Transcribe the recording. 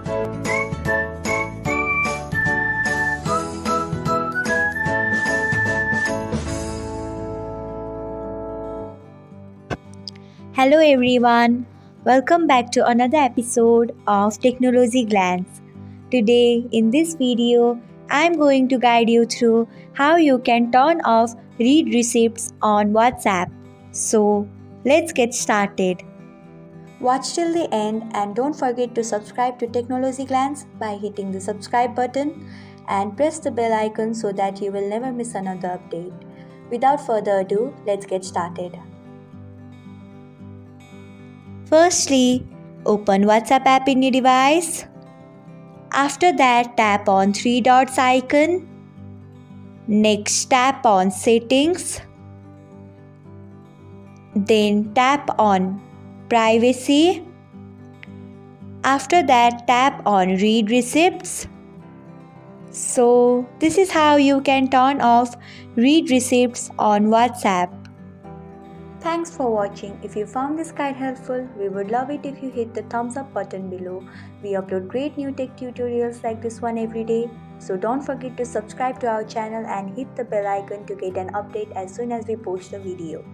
Hello everyone, welcome back to another episode of Technologyglance. Today in this video, I'm going to guide you through how you can turn off read receipts on WhatsApp. So, let's get started. Watch till the end and don't forget to subscribe to Technologyglance by hitting the subscribe button and press the bell icon so that you will never miss another update. Without further ado, let's get started. Firstly, open WhatsApp app in your device. After that, tap on three dots icon. Next, tap on settings. Then tap on privacy. After that, tap on read receipts. So, this is how you can turn off read receipts on WhatsApp. Thanks for watching. If you found this guide helpful, we would love it if you hit the thumbs up button below. We upload great new tech tutorials like this one every day. So don't forget to subscribe to our channel and hit the bell icon to get an update as soon as we post a video.